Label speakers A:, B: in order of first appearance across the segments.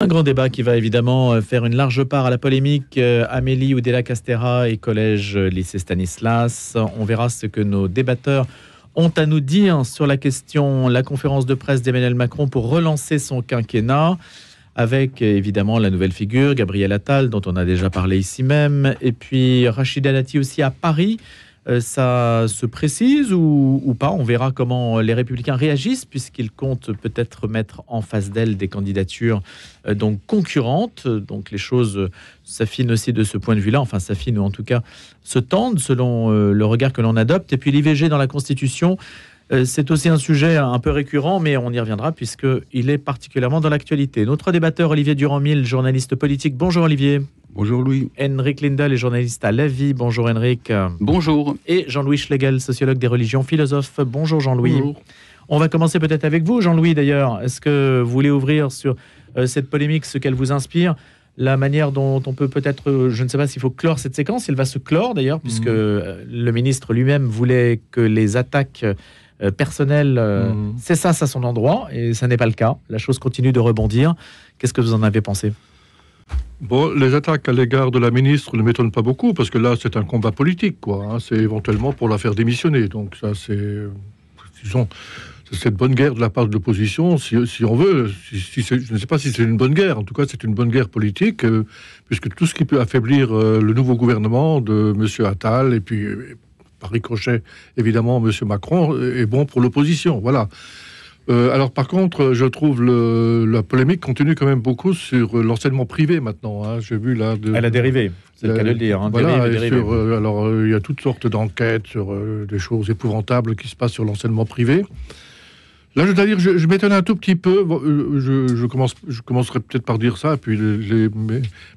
A: Un grand débat qui va évidemment faire une large part à la polémique. Amélie Oudéa-Castéra et collège lycée Stanislas. On verra ce que nos débatteurs ont à nous dire sur la question, la conférence de presse d'Emmanuel Macron pour relancer son quinquennat, avec évidemment la nouvelle figure, Gabriel Attal, dont on a déjà parlé ici même, et puis Rachida Dati aussi à Paris. Ça se précise ou pas? On verra comment les Républicains réagissent, puisqu'ils comptent peut-être mettre en face d'elle des candidatures donc concurrentes. Donc les choses s'affinent aussi de ce point de vue-là, enfin s'affinent ou en tout cas se tendent selon le regard que l'on adopte. Et puis l'IVG dans la Constitution, c'est aussi un sujet un peu récurrent, mais on y reviendra puisqu'il est particulièrement dans l'actualité. Notre débatteur Olivier Durand-Mille, journaliste politique. Bonjour Olivier.
B: Bonjour Louis.
A: Henrik Lindell est journaliste à La Vie. Bonjour Henrik.
C: Bonjour.
A: Et Jean-Louis Schlegel, sociologue des religions, philosophe. Bonjour Jean-Louis.
B: Bonjour.
A: On va commencer peut-être avec vous Jean-Louis d'ailleurs. Est-ce que vous voulez ouvrir sur cette polémique, ce qu'elle vous inspire, la manière dont on peut peut-être, je ne sais pas s'il faut clore cette séquence, elle va se clore d'ailleurs, puisque le ministre lui-même voulait que les attaques personnelles cessent à son endroit, et ça n'est pas le cas. La chose continue de rebondir. Qu'est-ce que vous en avez pensé ?
B: Bon, les attaques à l'égard de la ministre ne m'étonnent pas beaucoup, parce que là, c'est un combat politique, quoi. Hein. C'est éventuellement pour la faire démissionner. Donc ça, c'est cette bonne guerre de la part de l'opposition, si on veut. Je ne sais pas si c'est une bonne guerre. En tout cas, c'est une bonne guerre politique, puisque tout ce qui peut affaiblir le nouveau gouvernement de M. Attal, et puis, par ricochet, évidemment, M. Macron, est bon pour l'opposition. Voilà. Alors par contre, je trouve la polémique continue quand même beaucoup sur l'enseignement privé maintenant. Hein. J'ai vu là...
A: Elle a dérivé, c'est le cas de le dire. Hein.
B: Voilà, alors il y a toutes sortes d'enquêtes sur des choses épouvantables qui se passent sur l'enseignement privé. Là, je dois dire, je m'étonne un tout petit peu. Je commencerai peut-être par dire ça, puis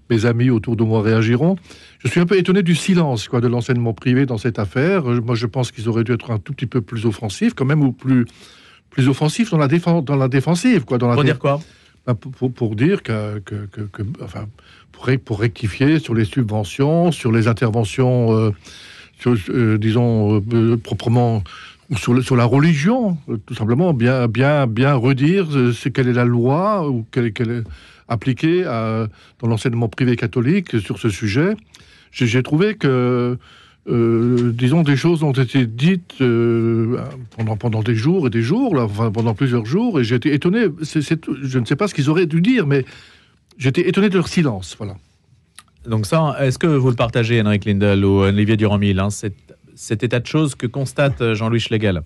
B: mes amis autour de moi réagiront. Je suis un peu étonné du silence de l'enseignement privé dans cette affaire. Moi, je pense qu'ils auraient dû être un tout petit peu plus offensifs quand même, ou plus offensif dans la défensive, quoi. Pour
A: dire quoi ?
B: Pour dire pour rectifier sur les subventions, sur les interventions, proprement, ou sur la religion, tout simplement, bien redire quelle est la loi ou quelle est appliquée dans l'enseignement privé catholique sur ce sujet. J'ai trouvé que des choses ont été dites pendant des jours et des jours, pendant plusieurs jours, et j'ai été étonné. Je ne sais pas ce qu'ils auraient dû dire, mais j'étais étonné de leur silence. Voilà.
A: Donc ça, est-ce que vous le partagez, Henrik Lindell ou Olivier Durand-Mille, hein, cet état de choses que constate Jean-Louis Schlegel?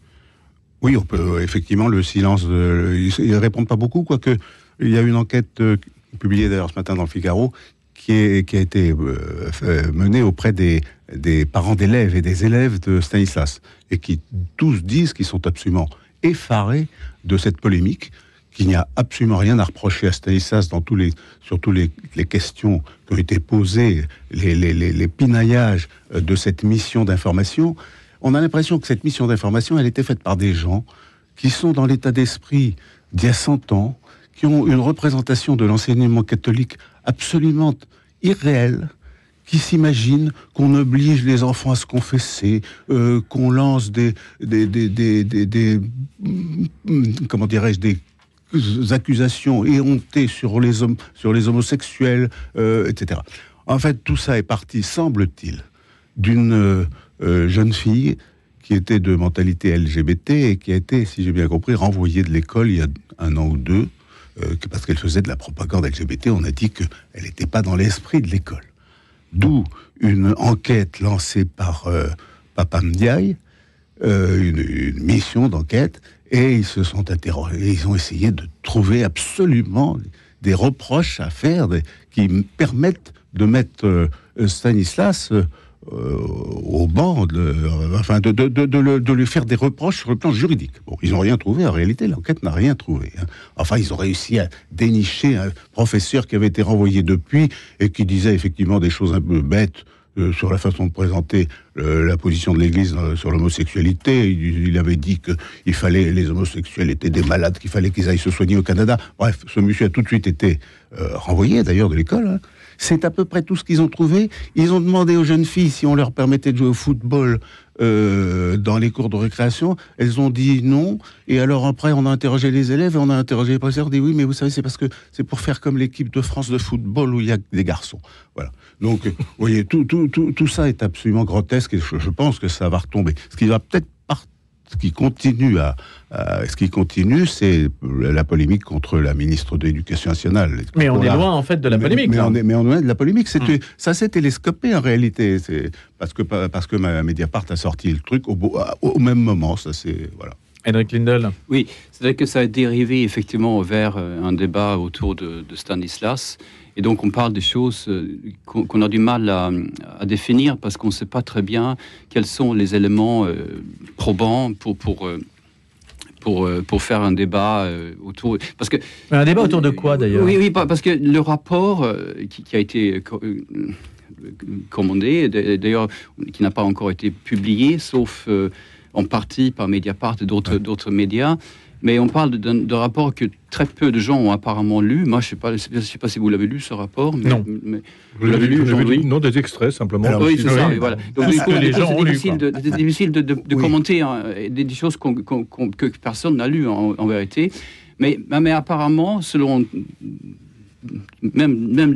C: Oui, on peut effectivement, le silence, ils ne répondent pas beaucoup, quoique il y a une enquête publiée d'ailleurs ce matin dans le Figaro qui a été menée auprès des parents d'élèves et des élèves de Stanislas, et qui tous disent qu'ils sont absolument effarés de cette polémique, qu'il n'y a absolument rien à reprocher à Stanislas sur toutes les questions qui ont été posées, les pinaillages de cette mission d'information. On a l'impression que cette mission d'information, elle était faite par des gens qui sont dans l'état d'esprit d'il y a 100 ans, qui ont une représentation de l'enseignement catholique absolument irréelle, qui s'imaginent qu'on oblige les enfants à se confesser, qu'on lance des accusations éhontées sur les homosexuels, etc. En fait, tout ça est parti, semble-t-il, d'une jeune fille qui était de mentalité LGBT et qui a été, si j'ai bien compris, renvoyée de l'école il y a 1 an ou 2, parce qu'elle faisait de la propagande LGBT. On a dit qu'elle n'était pas dans l'esprit de l'école. D'où une enquête lancée par Papa Ndiaye, une mission d'enquête, et ils se sont interrogés, ils ont essayé de trouver absolument des reproches à faire qui permettent de mettre Stanislas au banc, de lui faire des reproches sur le plan juridique. Bon, ils n'ont rien trouvé, en réalité, l'enquête n'a rien trouvé. Hein. Enfin, ils ont réussi à dénicher un professeur qui avait été renvoyé depuis et qui disait effectivement des choses un peu bêtes sur la façon de présenter la position de l'Église sur l'homosexualité. Il avait dit que les homosexuels étaient des malades, qu'il fallait qu'ils aillent se soigner au Canada. Bref, ce monsieur a tout de suite été renvoyé, d'ailleurs, de l'école. Hein. C'est à peu près tout ce qu'ils ont trouvé. Ils ont demandé aux jeunes filles si on leur permettait de jouer au football dans les cours de récréation. Elles ont dit non. Et alors après, on a interrogé les élèves et on a interrogé les professeurs. On dit oui, mais vous savez, c'est parce que c'est pour faire comme l'équipe de France de football où il y a des garçons. Voilà. Donc, vous voyez, tout ça est absolument grotesque et je pense que ça va retomber. Ce qui va peut-être ce qui continue, c'est la polémique contre la ministre de l'Éducation nationale.
A: Mais on est loin, en fait, de la polémique.
C: Mais on est loin de la polémique. Ça s'est télescopé, en réalité. C'est parce que Mediapart a sorti le truc au même moment. Ça, c'est... Voilà.
A: Henrik Lindell.
D: Oui, c'est-à-dire que ça a dérivé effectivement vers un débat autour de Stanislas. Et donc on parle des choses qu'on a du mal à définir parce qu'on ne sait pas très bien quels sont les éléments probants pour faire un débat autour... Parce que,
A: un débat autour de quoi d'ailleurs ?
D: Oui, parce que le rapport qui a été commandé, d'ailleurs qui n'a pas encore été publié, sauf en partie par Mediapart et d'autres médias, mais on parle d'un rapport que très peu de gens ont apparemment lu. Moi, je ne sais pas si vous l'avez lu, ce rapport.
A: Non.
B: Vous l'avez lu, Jean-Louis ? Non, des extraits, simplement.
D: Alors, oui, c'est ça. Oui, voilà. Donc, du coup,
A: c'est
D: difficile de commenter des choses que personne n'a lues, en vérité. Mais apparemment, selon... Même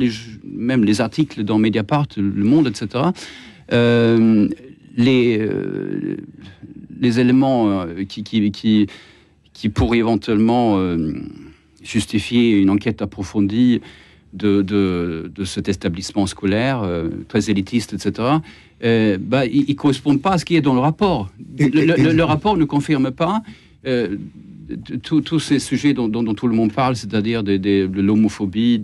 D: les articles dans Mediapart, Le Monde, etc., les éléments qui pourraient éventuellement justifier une enquête approfondie de cet établissement scolaire très élitiste, etc., ils ne correspondent pas à ce qui est dans le rapport. Le rapport ne confirme pas tous ces sujets dont tout le monde parle, c'est-à-dire de l'homophobie,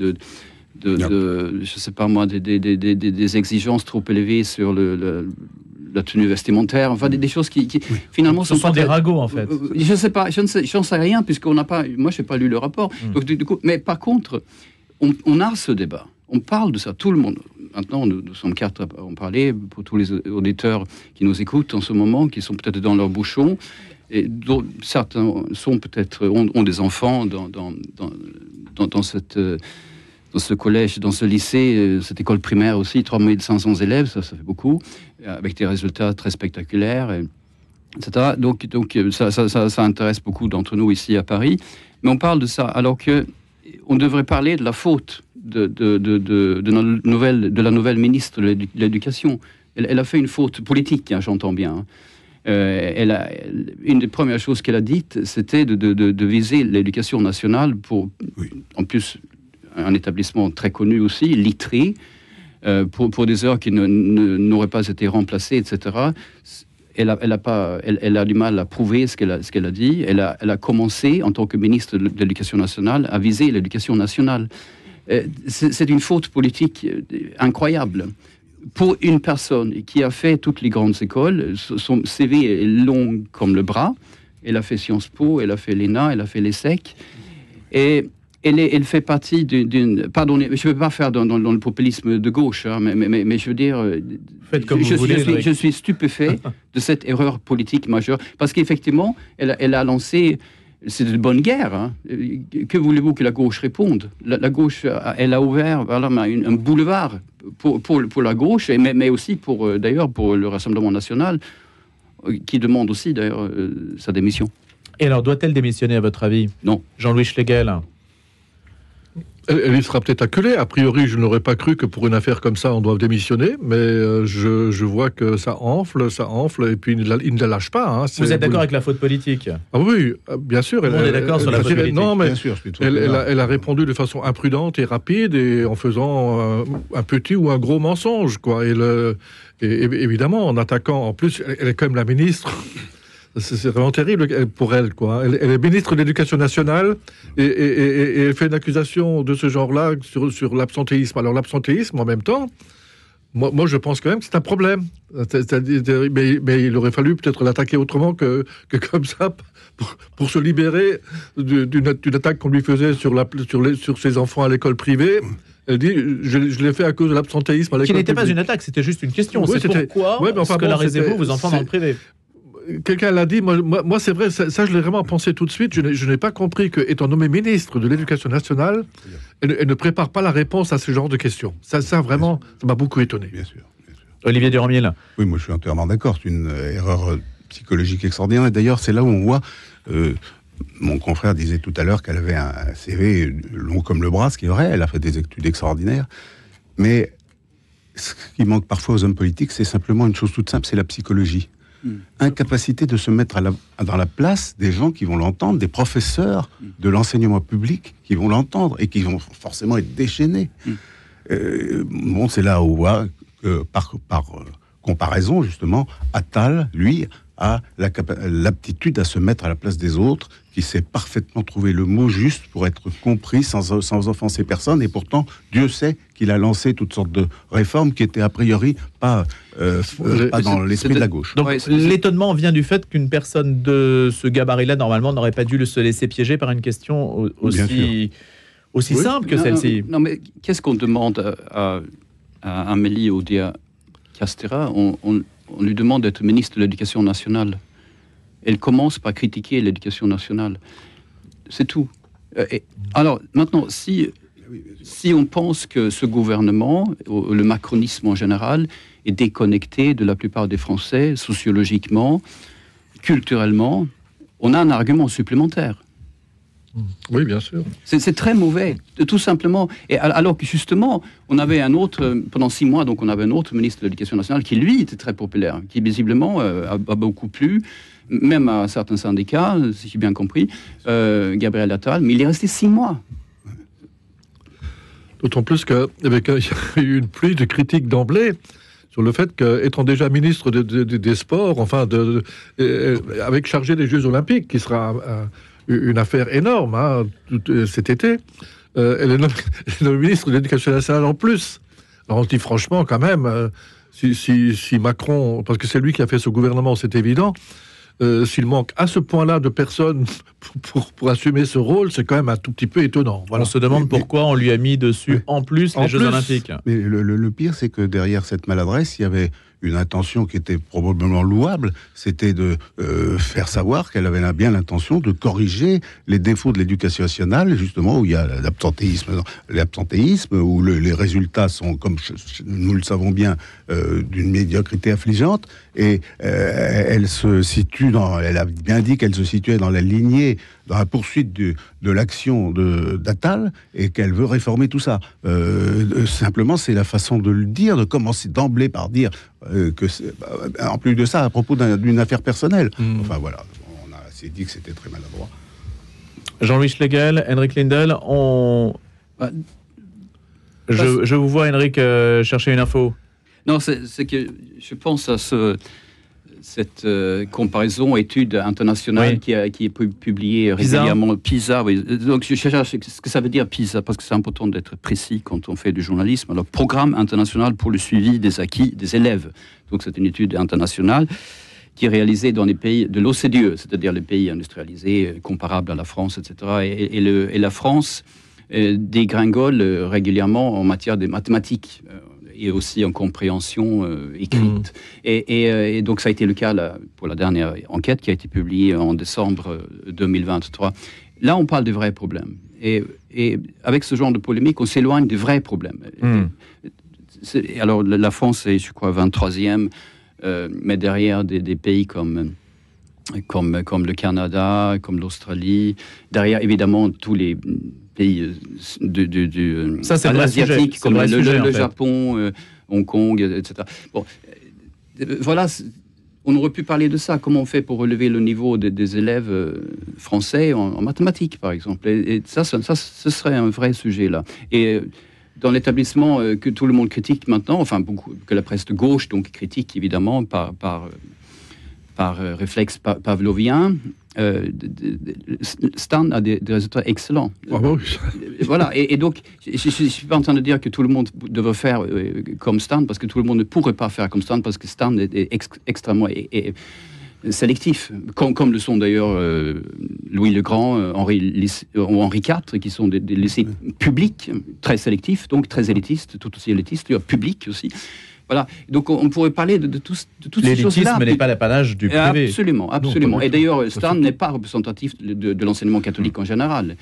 D: je sais pas moi, des exigences trop élevées sur la tenue vestimentaire, enfin des choses qui finalement
A: ce sont des ragots en fait.
D: Je sais pas, j'en sais rien puisqu'on n'a pas, moi je n'ai pas lu le rapport. Donc du coup, mais par contre, on a ce débat, on parle de ça, tout le monde. Maintenant, nous sommes 4 à en parler pour tous les auditeurs qui nous écoutent en ce moment, qui sont peut-être dans leur bouchon, et dont certains sont peut-être ont des enfants dans ce collège, dans ce lycée, cette école primaire aussi, 3500 élèves, ça fait beaucoup, avec des résultats très spectaculaires, etc. Donc ça intéresse beaucoup d'entre nous ici à Paris. Mais on parle de ça, alors qu'on devrait parler de la faute de la nouvelle ministre de l'Éducation. Elle a fait une faute politique, hein, j'entends bien. Une des premières choses qu'elle a dites, c'était de viser l'éducation nationale en plus, un établissement très connu aussi, Littré, pour des heures qui n'auraient pas été remplacées, etc. Elle a du mal à prouver ce qu'elle a dit. Elle a commencé, en tant que ministre de l'Éducation nationale, à viser l'éducation nationale. C'est une faute politique incroyable. Pour une personne qui a fait toutes les grandes écoles, son CV est long comme le bras. Elle a fait Sciences Po, elle a fait l'ENA, elle a fait l'ESSEC. Et elle fait partie d'une... Pardon, je ne veux pas faire dans le populisme de gauche, hein, mais je veux dire...
A: Faites comme vous voulez.
D: Je suis stupéfait de cette erreur politique majeure. Parce qu'effectivement, elle a lancé... C'est de bonne guerre. Hein. Que voulez-vous que la gauche réponde ? La gauche, elle a ouvert un boulevard pour la gauche, mais aussi d'ailleurs pour le Rassemblement national, qui demande aussi d'ailleurs sa démission.
A: Et alors, doit-elle démissionner à votre avis ?
D: Non.
A: Jean-Louis Schlegel ?
B: Elle y sera peut-être acculée. A priori, je n'aurais pas cru que pour une affaire comme ça, on doive démissionner, mais je vois que ça enfle, et puis il ne la lâche pas. Hein.
A: Vous êtes d'accord avec la faute politique ?
B: Ah oui, bien sûr.
A: On est d'accord sur la faute politique.
B: Non, mais
C: bien sûr,
B: elle a répondu de façon imprudente et rapide, et en faisant un petit ou un gros mensonge, quoi. Et évidemment, en attaquant, en plus, elle est quand même la ministre... C'est vraiment terrible pour elle, quoi. Elle est ministre de l'Éducation nationale et elle fait une accusation de ce genre-là sur l'absentéisme. Alors l'absentéisme, en même temps, moi je pense quand même que c'est un problème. Mais il aurait fallu peut-être l'attaquer autrement que comme ça pour se libérer d'une attaque qu'on lui faisait sur ses enfants à l'école privée. Elle dit, je l'ai fait à cause de l'absentéisme à l'école privée.
A: Qui n'était pas une attaque, c'était juste une question.
B: Oui,
A: c'est pourquoi scolarisez-vous vos enfants dans le privé ?
B: Quelqu'un l'a dit, moi c'est vrai, ça je l'ai vraiment pensé tout de suite, je n'ai pas compris qu'étant nommée ministre de l'Éducation nationale, elle ne prépare pas la réponse à ce genre de questions. Ça vraiment, ça m'a beaucoup étonné.
C: Bien sûr.
A: Olivier Durand-Miel.
C: Oui, moi je suis entièrement d'accord. C'est une erreur psychologique extraordinaire. Et d'ailleurs, c'est là où on voit. Mon confrère disait tout à l'heure qu'elle avait un CV long comme le bras, ce qui est vrai. Elle a fait des études extraordinaires. Mais ce qui manque parfois aux hommes politiques, c'est simplement une chose toute simple, c'est la psychologie. Incapacité de se mettre dans la place des gens qui vont l'entendre, des professeurs de l'enseignement public qui vont l'entendre et qui vont forcément être déchaînés. Bon, c'est là où on voit que par comparaison, justement, Attal, lui, a l'aptitude à se mettre à la place des autres, qui sait parfaitement trouver le mot juste pour être compris sans offenser personne. Et pourtant, Dieu sait qu'il a lancé toutes sortes de réformes qui étaient a priori pas dans l'esprit de la gauche.
A: Donc l'étonnement vient du fait qu'une personne de ce gabarit-là, normalement, n'aurait pas dû se laisser piéger par une question aussi simple que celle-ci.
D: Non, mais qu'est-ce qu'on demande à Amélie Oudéa-Castéra? On lui demande d'être ministre de l'Éducation nationale. Elle commence par critiquer l'éducation nationale. C'est tout. Alors, maintenant, si on pense que ce gouvernement, le macronisme en général, est déconnecté de la plupart des Français, sociologiquement, culturellement, on a un argument supplémentaire.
B: Oui, bien sûr.
D: C'est très mauvais, tout simplement. Et alors que justement, on avait pendant 6 mois, donc on avait un autre ministre de l'Éducation nationale qui, lui, était très populaire, qui visiblement a beaucoup plu, même à certains syndicats, si j'ai bien compris, Gabriel Attal, mais il est resté 6 mois.
B: D'autant plus qu'il y a eu une pluie de critiques d'emblée sur le fait qu'étant déjà ministre des Sports, avec chargé des Jeux Olympiques, qui sera une affaire énorme cet été, elle est nommée ministre de l'Éducation nationale en plus. Alors on se dit franchement, quand même, si Macron, parce que c'est lui qui a fait ce gouvernement, c'est évident, s'il manque à ce point-là de personnes pour assumer ce rôle, c'est quand même un tout petit peu étonnant.
A: Voilà. On se demande pourquoi on lui a mis dessus en plus les Jeux Olympiques.
C: Mais le pire, c'est que derrière cette maladresse, il y avait une intention qui était probablement louable, c'était de faire savoir qu'elle avait bien l'intention de corriger les défauts de l'éducation nationale, justement, où il y a l'absentéisme, où les résultats sont, comme nous le savons bien, d'une médiocrité affligeante, et elle a bien dit qu'elle se situait dans la lignée, dans la poursuite de l'action d'Attal, et qu'elle veut réformer tout ça. Simplement, c'est la façon de le dire, de commencer d'emblée par dire en plus de ça, à propos d'une affaire personnelle. Enfin voilà, on a assez dit que c'était très maladroit.
A: Jean-Louis Schlegel, Henrik Lindel, je vous vois, Henrik, chercher une info.
D: Non, c'est que je pense à cette comparaison, étude internationale qui est publiée régulièrement. PISA, oui. Donc je cherche ce que ça veut dire PISA, parce que c'est important d'être précis quand on fait du journalisme. Alors, Programme international pour le suivi des acquis des élèves. Donc c'est une étude internationale qui est réalisée dans les pays de l'OCDE, c'est-à-dire les pays industrialisés comparables à la France, etc. Et la France dégringole régulièrement en matière de mathématiques. Et aussi en compréhension écrite. Et donc, ça a été le cas pour la dernière enquête qui a été publiée en décembre 2023. Là, on parle de vrais problèmes. Et avec ce genre de polémique, on s'éloigne des vrais problèmes. Alors, la France est, je crois, 23e, mais derrière des pays comme le Canada, comme l'Australie, derrière, évidemment, tous les pays asiatiques comme le Japon, Hong Kong, etc. Bon, voilà, on aurait pu parler de ça. Comment on fait pour relever le niveau des élèves français en mathématiques, par exemple. Et ça, ce serait un vrai sujet, là. Et dans l'établissement que tout le monde critique maintenant, enfin, que la presse de gauche donc critique, évidemment, par réflexe pavlovien, Stan a des résultats excellents. Voilà, et donc, je ne suis pas en train de dire que tout le monde devrait faire comme Stan, parce que tout le monde ne pourrait pas faire comme Stan, parce que Stan est extrêmement sélectif, comme le sont d'ailleurs Louis le Grand, Henri IV, qui sont des lycées publics, très sélectifs, donc très élitistes, tout aussi élitistes, publics aussi. Voilà, donc on pourrait parler de toutes ces choses-là.
A: L'élitisme n'est pas l'apanage du privé.
D: Absolument, absolument. Et d'ailleurs, Stan n'est pas représentatif de l'enseignement catholique en général.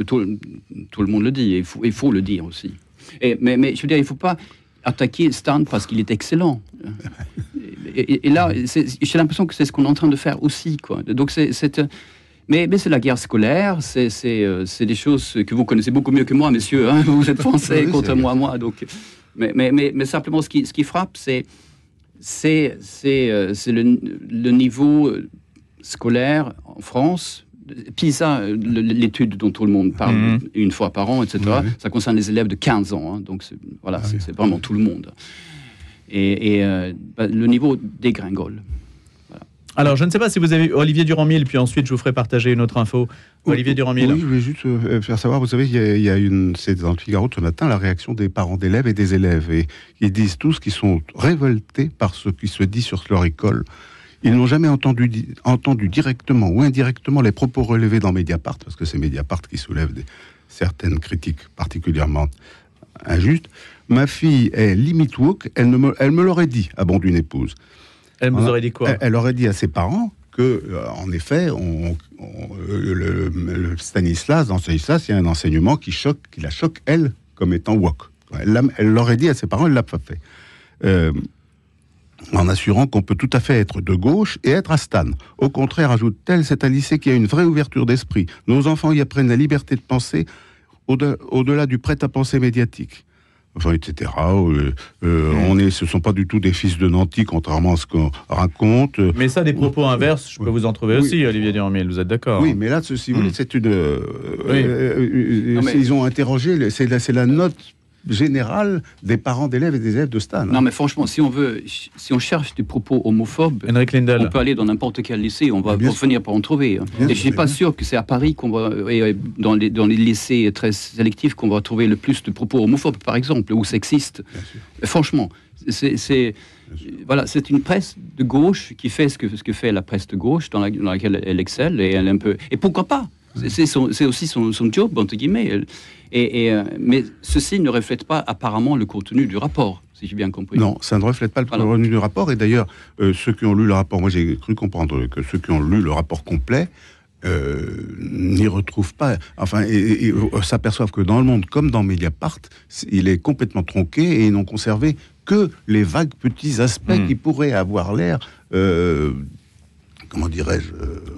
D: Tout le monde le dit, et il faut le dire aussi. Mais je veux dire, il ne faut pas attaquer Stan parce qu'il est excellent. Et là, j'ai l'impression que c'est ce qu'on est en train de faire aussi, quoi. Donc mais c'est la guerre scolaire, c'est des choses que vous connaissez beaucoup mieux que moi, messieurs. Hein, vous êtes français, contrairement à moi. Donc, mais simplement, ce qui frappe, c'est le niveau scolaire en France. PISA, l'étude dont tout le monde parle une fois par an, etc., ça concerne les élèves de 15 ans. Hein, donc, c'est vraiment tout le monde. Et le niveau dégringole.
A: Alors, je ne sais pas si vous avez Olivier Durand-Mille, puis ensuite je vous ferai partager une autre info. Olivier Durand-Mille.
C: Oui, je voulais juste faire savoir, vous savez, c'est dans le Figaro de ce matin, la réaction des parents d'élèves et des élèves. Et ils disent tous qu'ils sont révoltés par ce qui se dit sur leur école. Ils n'ont jamais entendu directement ou indirectement les propos relevés dans Mediapart, parce que c'est Mediapart qui soulève certaines critiques particulièrement injustes. Ma fille est limite woke, elle me l'aurait dit, à bon d'une épouse.
A: Elle vous aurait dit quoi ?
C: Elle aurait dit à ses parents que, en effet, le Stanislas, dans Stanislas, il y a un enseignement qui la choque, elle, comme étant woke. Elle l'aurait dit à ses parents, elle ne l'a pas fait. En assurant qu'on peut tout à fait être de gauche et être à Stan. Au contraire, ajoute-t-elle, c'est un lycée qui a une vraie ouverture d'esprit. Nos enfants y apprennent la liberté de penser au-delà du prêt-à-penser médiatique. Enfin, etc. Ce sont pas du tout des fils de nantis, contrairement à ce qu'on raconte.
A: Mais ça, des propos inverses, je peux vous en trouver aussi, Olivier Durand-Mille, vous êtes d'accord ?
C: Oui, mais là, si vous voulez, c'est ils ont interrogé, c'est la note générale des parents d'élèves et des élèves de Stan.
D: Non, mais franchement, si on cherche des propos homophobes, on peut aller dans n'importe quel lycée, on va finir par en trouver. Et je suis pas sûr que c'est à Paris dans les lycées très sélectifs qu'on va trouver le plus de propos homophobes, par exemple, ou sexistes. Franchement, c'est une presse de gauche qui fait ce que fait la presse de gauche, dans laquelle elle excelle, et elle est un peu. Et pourquoi pas ? C'est aussi son job, entre guillemets. Mais ceci ne reflète pas apparemment le contenu du rapport, si j'ai bien compris.
C: Non, ça ne reflète pas le contenu du rapport. Et d'ailleurs, ceux qui ont lu le rapport, moi j'ai cru comprendre que ceux qui ont lu le rapport complet n'y retrouvent pas. Enfin, et s'aperçoivent que dans Le Monde, comme dans Mediapart, il est complètement tronqué et ils n'ont conservé que les vagues petits aspects qui pourraient avoir l'air. Comment dirais-je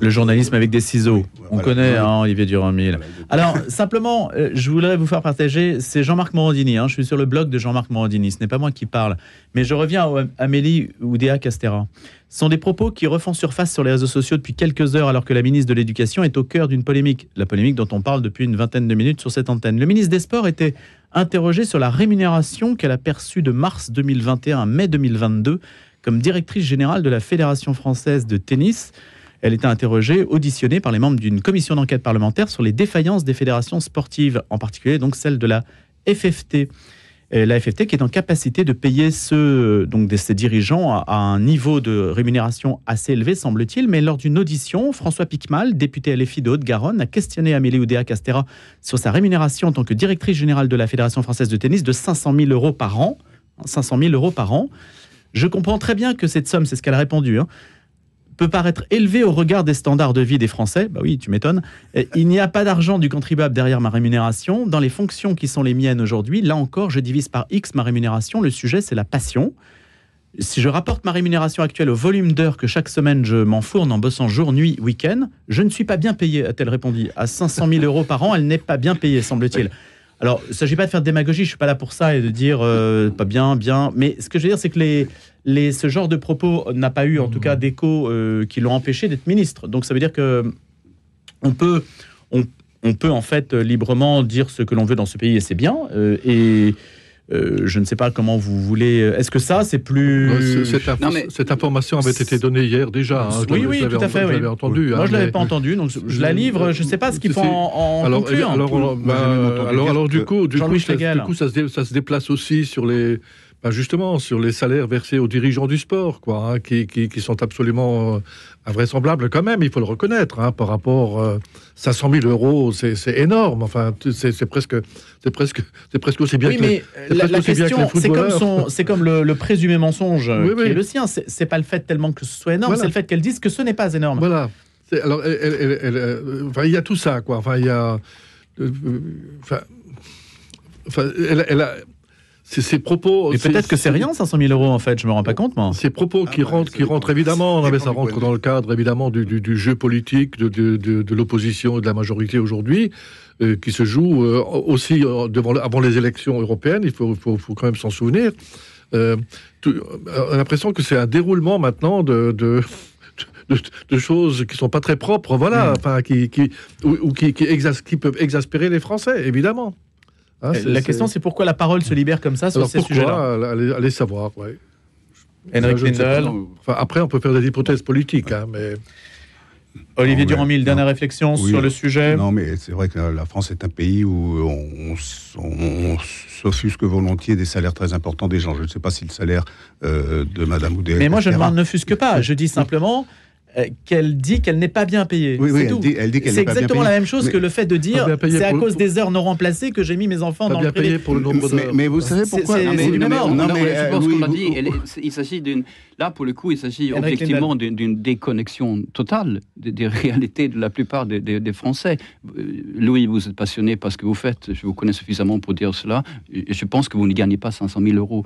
A: Le journalisme avec des ciseaux. On connaît, Olivier Durand-Mille. Alors, simplement, je voudrais vous faire partager, c'est Jean-Marc Morandini. Je suis sur le blog de Jean-Marc Morandini. Ce n'est pas moi qui parle. Mais je reviens à Amélie Oudéa-Castéra. Ce sont des propos qui refont surface sur les réseaux sociaux depuis quelques heures, alors que la ministre de l'Éducation est au cœur d'une polémique. La polémique dont on parle depuis une vingtaine de minutes sur cette antenne. Le ministre des Sports était interrogé sur la rémunération qu'elle a perçue de mars 2021 à mai 2022 comme directrice générale de la Fédération française de tennis. Elle était interrogée, auditionnée par les membres d'une commission d'enquête parlementaire sur les défaillances des fédérations sportives, en particulier donc celle de la FFT. La FFT qui est en capacité de payer ses dirigeants à un niveau de rémunération assez élevé, semble-t-il. Mais lors d'une audition, François Piquemal, député LFI de Haute-Garonne, a questionné Amélie Oudéa-Castéra sur sa rémunération en tant que directrice générale de la Fédération française de tennis de 500 000 € par an. 500 000 € par an. Je comprends très bien que cette somme, c'est ce qu'elle a répondu, peut paraître élevée au regard des standards de vie des Français. Bah oui, tu m'étonnes. Il n'y a pas d'argent du contribuable derrière ma rémunération. Dans les fonctions qui sont les miennes aujourd'hui, là encore, je divise par X ma rémunération. Le sujet, c'est la passion. Si je rapporte ma rémunération actuelle au volume d'heures que chaque semaine je m'enfourne en bossant jour, nuit, week-end, je ne suis pas bien payée, a-t-elle répondu. À 500 000 € par an, elle n'est pas bien payée, semble-t-il. Alors, il ne s'agit pas de faire de démagogie, je ne suis pas là pour ça et de dire pas bien. Mais ce que je veux dire, c'est que ce genre de propos n'a pas eu, en tout cas, d'écho qui l'ont empêché d'être ministre. Donc, ça veut dire qu'on peut en fait librement dire ce que l'on veut dans ce pays et c'est bien. Je ne sais pas comment vous voulez. Est-ce que ça, c'est plus.
B: Cette information avait été donnée hier déjà.
A: Oui, tout à fait.
B: Je l'avais entendu.
A: Moi, je ne l'avais pas entendu, donc je la livre. Je ne sais pas ce qu'il faut en conclure.
B: Alors, du coup, ça se déplace aussi sur les. Justement, sur les salaires versés aux dirigeants du sport, qui sont absolument invraisemblables quand même, il faut le reconnaître, par rapport 500 000 €, c'est énorme. Enfin, c'est presque aussi bien.
A: Oui, mais la question, c'est comme le présumé mensonge qui est le sien. C'est pas le fait tellement que ce soit énorme, c'est le fait qu'elle dise que ce n'est pas énorme.
B: Voilà. Alors, il y a tout ça, quoi. Enfin, il y a. Elle a. ces propos.
A: Mais peut-être que c'est rien, 500 000 euros, en fait. Je me rends pas compte, moi.
B: Ces propos qui rentrent évidemment, non, mais ça rentre dans le cadre évidemment du jeu politique de l'opposition et de la majorité aujourd'hui, qui se joue aussi avant les élections européennes. Il faut quand même s'en souvenir. On a l'impression que c'est un déroulement maintenant de choses qui sont pas très propres, voilà, enfin qui peuvent exaspérer les Français, évidemment. Hein,
A: la question, c'est pourquoi la parole se libère comme ça sur ces sujets-là.
B: Allez savoir, ouais.
A: Henrik Lindell.
B: Enfin, après, on peut faire des hypothèses politiques, hein, mais...
A: Olivier Durand-Mille, dernière réflexion sur le sujet.
C: Non, mais c'est vrai que la France est un pays où on s'offusque volontiers des salaires très importants des gens. Je ne sais pas si le salaire de Madame Oudéa...
A: Mais moi, je ne m'en offusque pas. Je dis simplement... qu'elle dit qu'elle n'est pas bien payée.
C: Oui,
A: c'est
C: elle
A: tout.
C: dit qu'elle n'est pas bien payée.
A: C'est exactement la même chose que le fait de dire c'est à cause des heures non remplacées que j'ai mis mes enfants dans le privé.
B: Pour le nombre d'heures.
C: Mais vous savez pourquoi
D: je pense qu'on l'a dit. Il s'agit d'une... Là, pour le coup, il s'agit objectivement d'une déconnexion totale des réalités de la plupart des Français. Louis, vous êtes passionné par ce que vous faites. Je vous connais suffisamment pour dire cela. Et je pense que vous ne gagnez pas 500 000 euros.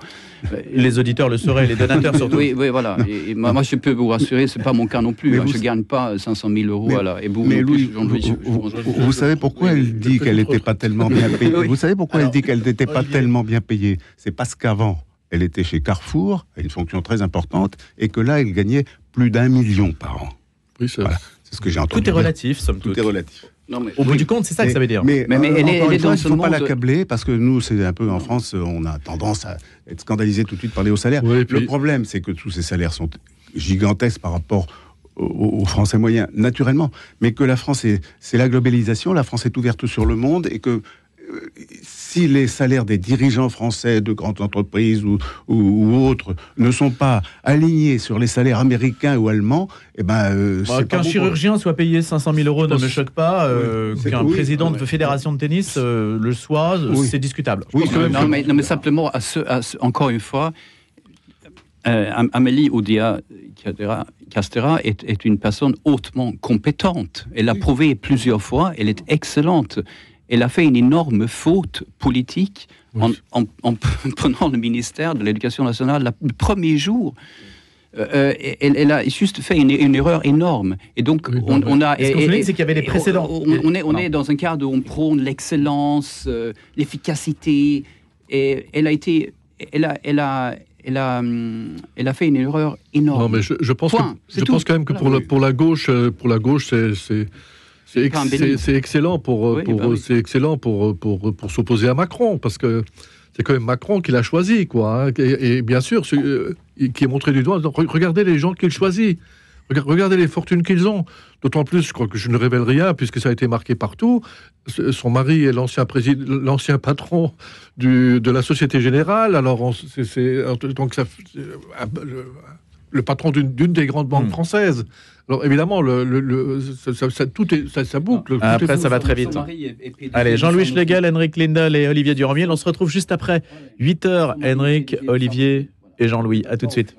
A: Les auditeurs le sauraient, les donateurs surtout.
D: Oui, voilà. Et moi, je peux vous rassurer, ce n'est pas mon cas non plus. Je ne gagne pas 500 000 euros. Et vous,
C: mais Louis, vous savez pourquoi elle dit qu'elle n'était pas tellement bien payée? Vous savez pourquoi elle dit qu'elle n'était pas tellement bien payée? C'est parce qu'avant, elle était chez Carrefour, à une fonction très importante, et que là, elle gagnait plus d'1 million par an.
B: Oui, c'est
C: ce que j'ai entendu.
A: Tout est relatif, somme toute.
C: Tout est relatif.
D: Non, mais,
A: au bout du compte, c'est ça que ça veut dire.
C: Mais
D: elle est dans
C: il ne
D: ce
C: faut pas
D: monde...
C: l'accabler, parce que nous, c'est un peu en France, on a tendance à être scandalisé tout de suite par les hauts salaires.
B: Oui, puis...
C: Le problème, c'est que tous ces salaires sont gigantesques par rapport aux Français moyens, naturellement. Mais que la France, c'est la globalisation, la France est ouverte sur le monde, et que si les salaires des dirigeants français de grandes entreprises ou autres ne sont pas alignés sur les salaires américains ou allemands, eh ben,
A: qu'un chirurgien soit payé 500 000 euros ne me choque pas. Qu'un président de fédération de tennis le soit, c'est discutable.
C: Oui,
D: non, mais simplement, encore une fois, Amélie Oudéa-Castéra est une personne hautement compétente. Elle l'a prouvé plusieurs fois. Elle est excellente. Elle a fait une énorme faute politique en prenant le ministère de l'Éducation nationale le premier jour. Elle a juste fait une erreur énorme. Et donc, on a...
A: Ce qu'on se dit, c'est qu'il y avait des précédents.
D: On est dans un cadre où on prône l'excellence, l'efficacité. Et elle a été... Elle a fait une erreur énorme.
B: Non, mais je pense quand même que pour la gauche, c'est excellent c'est excellent pour s'opposer à Macron, parce que c'est quand même Macron qui l'a choisi, quoi. Hein, et bien sûr, qui est montré du doigt. Regardez les gens qu'il choisit. Regardez les fortunes qu'ils ont. D'autant plus, je crois que je ne révèle rien, puisque ça a été marqué partout. Son mari est l'ancien patron de la Société Générale. Alors, donc le patron d'une des grandes banques françaises. Alors évidemment, ça boucle.
A: Après, ça va très vite. Allez, Jean-Louis Schlegel, Henrik Lindell et Olivier Durand-Mille. On se retrouve juste après 8h. Henrik, Olivier et Jean-Louis. À tout de suite.